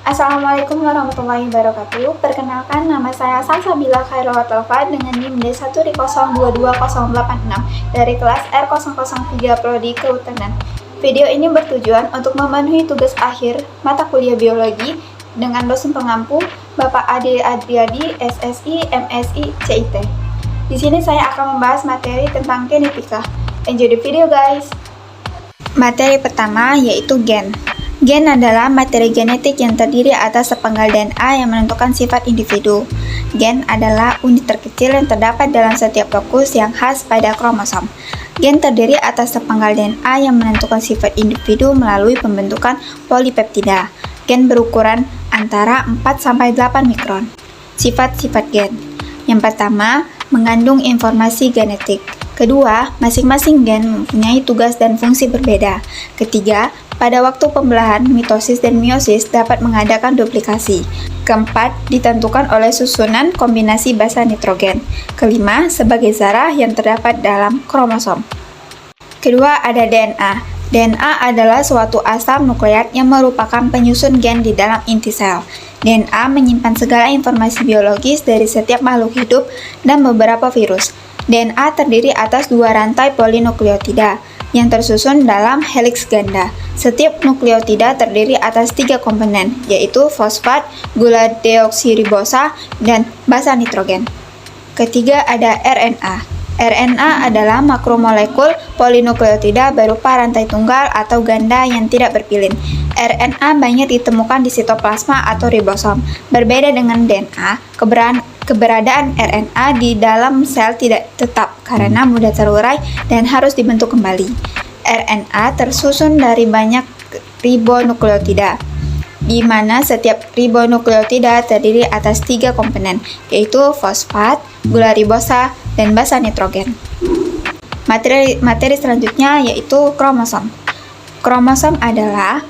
Assalamualaikum warahmatullahi wabarakatuh. Perkenalkan, nama saya Salsabila Khairul Talfa dengan NIM D1022086 dari kelas R003 Prodi Kehutanan. Video ini bertujuan untuk memenuhi tugas akhir mata kuliah biologi dengan dosen pengampu Bapak Ade Adriadi, SSI, MSI, CIT. Di sini saya akan membahas materi tentang genetika. Enjoy the video, guys. Materi pertama yaitu gen. Gen adalah materi genetik yang terdiri atas sepenggal DNA yang menentukan sifat individu. Gen adalah unit terkecil yang terdapat dalam setiap lokus yang khas pada kromosom. Gen terdiri atas sepenggal DNA yang menentukan sifat individu melalui pembentukan polipeptida. Gen berukuran antara 4-8 mikron. Sifat-sifat gen. Yang pertama, mengandung informasi genetik. Kedua, masing-masing gen mempunyai tugas dan fungsi berbeda. Ketiga, pada waktu pembelahan, mitosis dan meiosis dapat mengadakan duplikasi. Keempat, ditentukan oleh susunan kombinasi basa nitrogen. Kelima, sebagai zarah yang terdapat dalam kromosom. Kedua, ada DNA. DNA adalah suatu asam nukleat yang merupakan penyusun gen di dalam inti sel. DNA menyimpan segala informasi biologis dari setiap makhluk hidup dan beberapa virus. DNA terdiri atas dua rantai polinukleotida yang tersusun dalam heliks ganda. Setiap nukleotida terdiri atas 3 komponen, yaitu fosfat, gula deoksiribosa, dan basa nitrogen. Ketiga, ada RNA. RNA adalah makromolekul polinukleotida berupa rantai tunggal atau ganda yang tidak berpilin. RNA banyak ditemukan di sitoplasma atau ribosom. Berbeda dengan DNA, keberadaan RNA di dalam sel tidak tetap karena mudah terurai dan harus dibentuk kembali. RNA tersusun dari banyak ribonukleotida, di mana setiap ribonukleotida terdiri atas 3 komponen, yaitu fosfat, gula ribosa, dan basa nitrogen. Materi selanjutnya yaitu kromosom. Kromosom adalah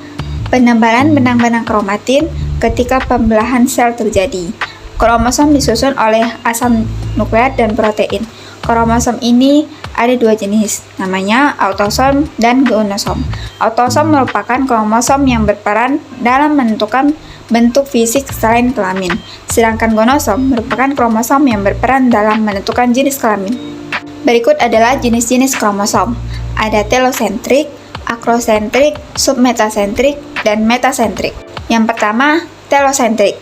penebalan benang-benang kromatin ketika pembelahan sel terjadi. Kromosom disusun oleh asam nukleat dan protein. Kromosom ini ada 2 jenis, namanya autosom dan guanosom. Autosom merupakan kromosom yang berperan dalam menentukan bentuk fisik selain kelamin, sedangkan guanosom merupakan kromosom yang berperan dalam menentukan jenis kelamin. Berikut adalah jenis-jenis kromosom. Ada telosentrik, akrosentrik, submetasentrik, dan metasentrik. Yang pertama, telosentrik.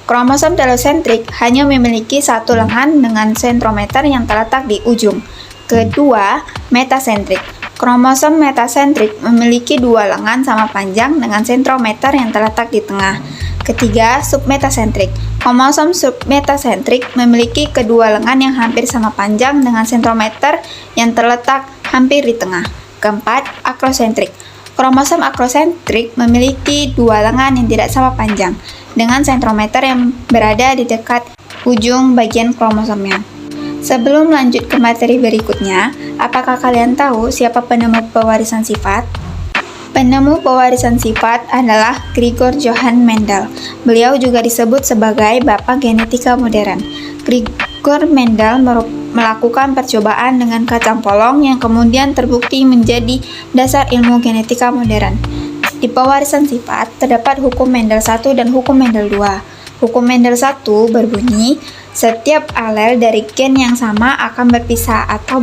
Kromosom telosentrik hanya memiliki satu lengan dengan sentrometer yang terletak di ujung. Kedua, metasentrik. Kromosom metasentrik memiliki 2 lengan sama panjang dengan sentrometer yang terletak di tengah. Ketiga, submetasentrik. Kromosom submetasentrik memiliki kedua lengan yang hampir sama panjang dengan sentrometer yang terletak hampir di tengah. Keempat, akrosentrik. Kromosom akrosentrik memiliki 2 lengan yang tidak sama panjang dengan sentrometer yang berada di dekat ujung bagian kromosomnya. Sebelum lanjut ke materi berikutnya, apakah kalian tahu siapa penemu pewarisan sifat? Penemu pewarisan sifat adalah Gregor Johann Mendel. Beliau juga disebut sebagai Bapak Genetika Modern. Gregor Mendel melakukan percobaan dengan kacang polong yang kemudian terbukti menjadi dasar ilmu genetika modern. Di pewarisan sifat terdapat hukum Mendel 1 dan hukum Mendel 2. Hukum Mendel 1 berbunyi, setiap alel dari gen yang sama akan berpisah atau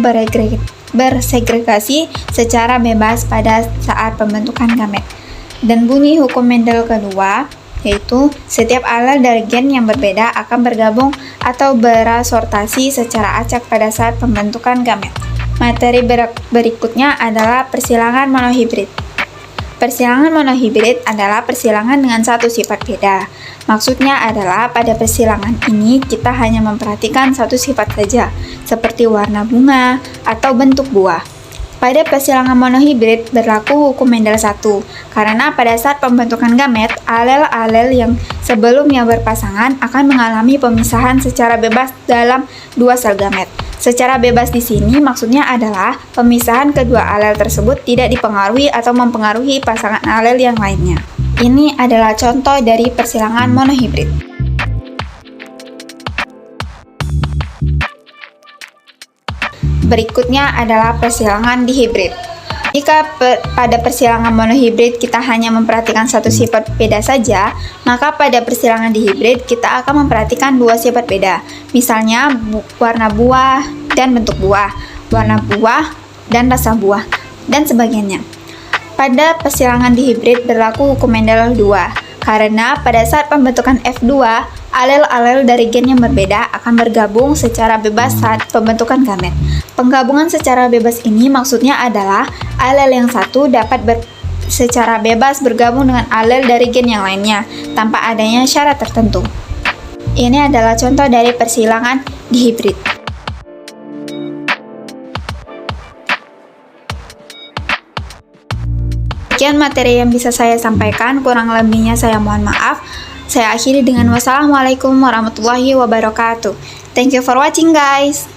bersegregasi secara bebas pada saat pembentukan gamet. Dan bunyi hukum Mendel kedua, yaitu setiap alel dari gen yang berbeda akan bergabung atau berasortasi secara acak pada saat pembentukan gamet. Materi berikutnya adalah persilangan monohibrid. Persilangan monohibrid adalah persilangan dengan satu sifat beda. Maksudnya adalah pada persilangan ini kita hanya memperhatikan satu sifat saja, seperti warna bunga atau bentuk buah. Pada persilangan monohibrid berlaku hukum Mendel 1, karena pada saat pembentukan gamet, alel-alel yang sebelumnya berpasangan akan mengalami pemisahan secara bebas dalam 2 sel gamet. Secara bebas di sini maksudnya adalah pemisahan kedua alel tersebut tidak dipengaruhi atau mempengaruhi pasangan alel yang lainnya. Ini adalah contoh dari persilangan monohibrid. Berikutnya adalah persilangan dihibrid. Jika pada persilangan monohibrid kita hanya memperhatikan satu sifat beda saja, maka pada persilangan dihibrid kita akan memperhatikan dua sifat beda. Misalnya warna buah dan bentuk buah, warna buah dan rasa buah, dan sebagainya. Pada persilangan dihibrid berlaku hukum Mendel 2, karena pada saat pembentukan F2, alel-alel dari gen yang berbeda akan bergabung secara bebas saat pembentukan gamet. Penggabungan secara bebas ini maksudnya adalah alel yang satu dapat secara bebas bergabung dengan alel dari gen yang lainnya tanpa adanya syarat tertentu. Ini adalah contoh dari persilangan dihibrid. Sekian materi yang bisa saya sampaikan, kurang lebihnya saya mohon maaf. Saya akhiri dengan wassalamualaikum warahmatullahi wabarakatuh. Thank you for watching guys.